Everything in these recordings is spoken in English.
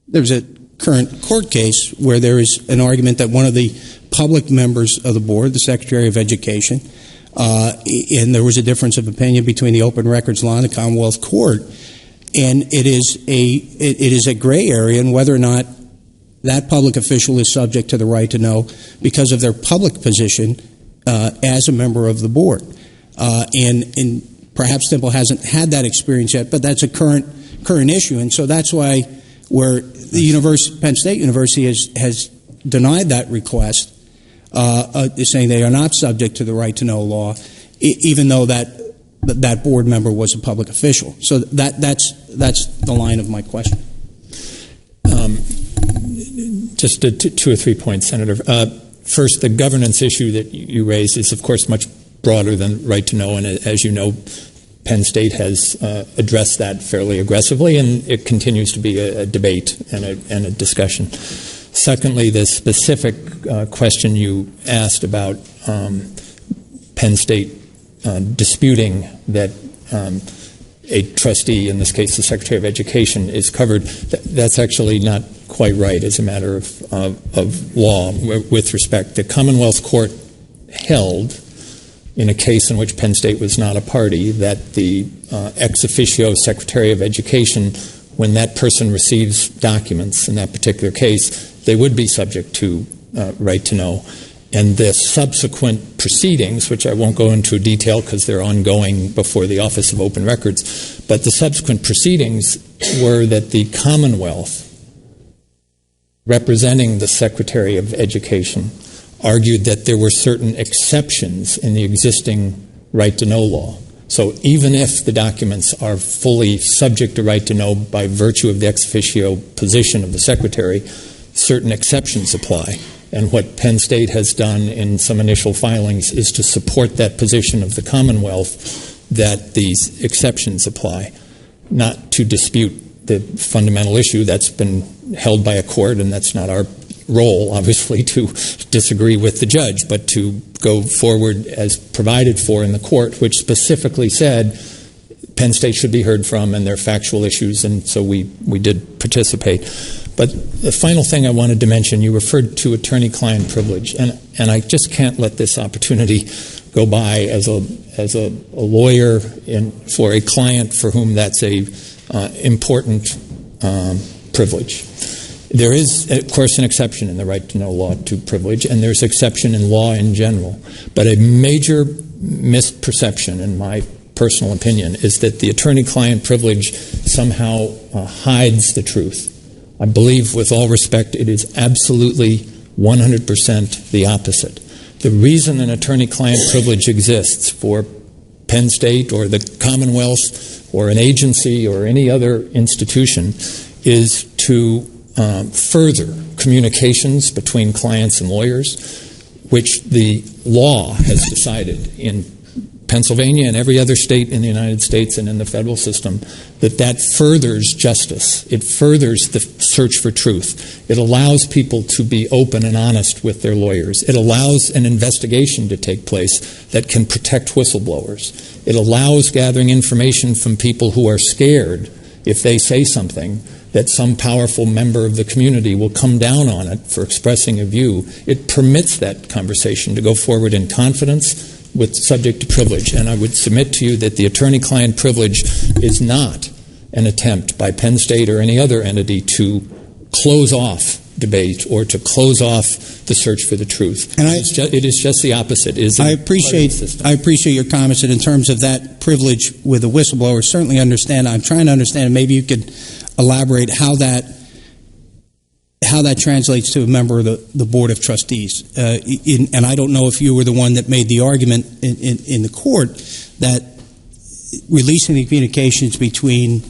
There's a current court case where there is an argument that one of the public members of the board, the Secretary of Education, and there was a difference of opinion between the Open Records Law and the Commonwealth Court, and it is a gray area in whether or not that public official is subject to the right to know because of their public position as a member of the board. And perhaps Temple hasn't had that experience yet, but that's a current issue, and so that's why where the Penn State University has denied that request, saying they are not subject to the right to know law, even though that board member was a public official. So that's the line of my question. Just 2 or 3 points, Senator. First, the governance issue that you raised is, of course, much broader than right to know, and as you know, Penn State has addressed that fairly aggressively, and it continues to be a debate and a discussion. Secondly, the specific question you asked about Penn State disputing that a trustee, in this case the Secretary of Education, is covered, that's actually not quite right as a matter of law with respect. The Commonwealth Court held, in a case in which Penn State was not a party, that the ex officio Secretary of Education, when that person receives documents in that particular case, they would be subject to right to know. And the subsequent proceedings, which I won't go into detail because they're ongoing before the Office of Open Records, but the subsequent proceedings were that the Commonwealth, representing the Secretary of Education, argued that there were certain exceptions in the existing right to know law. So even if the documents are fully subject to right to know by virtue of the ex officio position of the Secretary, certain exceptions apply. And what Penn State has done in some initial filings is to support that position of the Commonwealth that these exceptions apply, not to dispute the fundamental issue. That's been held by a court, and that's not our role, obviously, to disagree with the judge, but to go forward as provided for in the court, which specifically said Penn State should be heard from and their factual issues, and so we did participate. But the final thing I wanted to mention, you referred to attorney-client privilege, and I just can't let this opportunity go by as a lawyer for a client for whom that's a important privilege. There is, of course, an exception in the right to know law to privilege, and there's exception in law in general. But a major misperception, in my personal opinion, is that the attorney-client privilege somehow hides the truth. I believe, with all respect, it is absolutely 100% the opposite. The reason an attorney-client privilege exists for Penn State or the Commonwealth or an agency or any other institution is to further communications between clients and lawyers, which the law has decided in Pennsylvania and every other state in the United States and in the federal system that furthers justice. It furthers the search for truth. It allows people to be open and honest with their lawyers. It allows an investigation to take place that can protect whistleblowers. It allows gathering information from people who are scared if they say something that some powerful member of the community will come down on it for expressing a view. It permits that conversation to go forward in confidence with subject to privilege. And I would submit to you that the attorney-client privilege is not an attempt by Penn State or any other entity to close off debate or to close off the search for the truth. And it is just the opposite. I appreciate your comments, and in terms of that privilege with the whistleblower, certainly understand. I'm trying to understand, and maybe you could elaborate how that translates to a member of the Board of Trustees. And I don't know if you were the one that made the argument in the court that releasing the communications between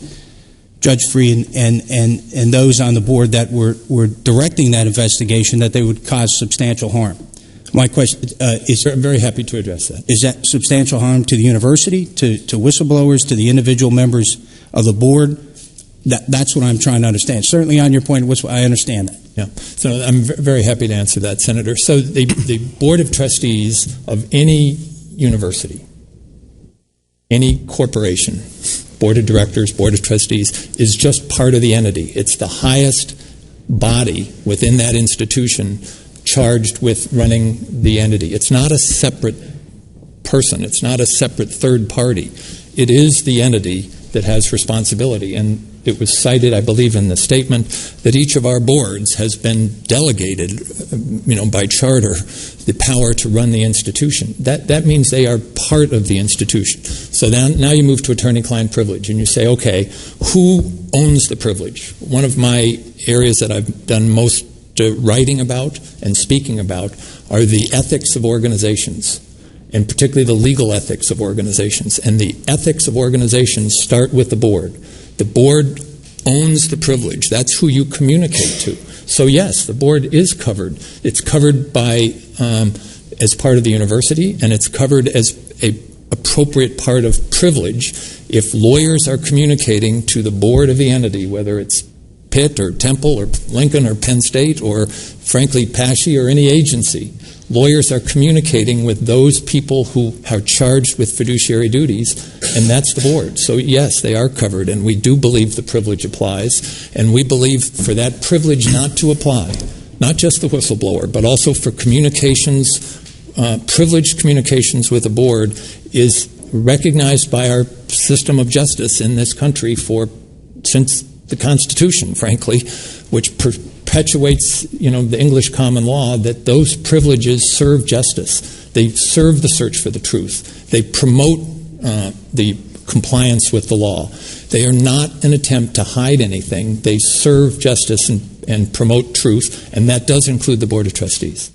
Judge Free and those on the board that were directing that investigation, that they would cause substantial harm. My question is... I'm very happy to address that. Is that substantial harm to the university, to whistleblowers, to the individual members of the board? That's what I'm trying to understand. Certainly on your point, I understand that. Yeah. So I'm very happy to answer that, Senator. So the Board of Trustees of any university, any corporation, Board of Directors, Board of Trustees, is just part of the entity. It's the highest body within that institution charged with running the entity. It's not a separate person. It's not a separate third party. It is the entity that has responsibility. And it was cited, I believe, in the statement that each of our boards has been delegated, by charter, the power to run the institution. That means they are part of the institution. So now you move to attorney-client privilege, and you say, okay, who owns the privilege? One of my areas that I've done most writing about and speaking about are the ethics of organizations, and particularly the legal ethics of organizations. And the ethics of organizations start with the board. The board owns the privilege. That's who you communicate to. So yes, the board is covered. It's covered by as part of the university, and it's covered as a appropriate part of privilege if lawyers are communicating to the board of the entity, whether it's Pitt or Temple or Lincoln or Penn State or, frankly, PASHE or any agency. Lawyers are communicating with those people who are charged with fiduciary duties, and that's the board. So, yes, they are covered, and we do believe the privilege applies, and we believe for that privilege not to apply, not just the whistleblower, but also for communications, privileged communications with the board is recognized by our system of justice in this country since the Constitution, frankly, which perpetuates, the English common law, that those privileges serve justice. They serve the search for the truth. They promote the compliance with the law. They are not an attempt to hide anything. They serve justice and promote truth, and that does include the Board of Trustees.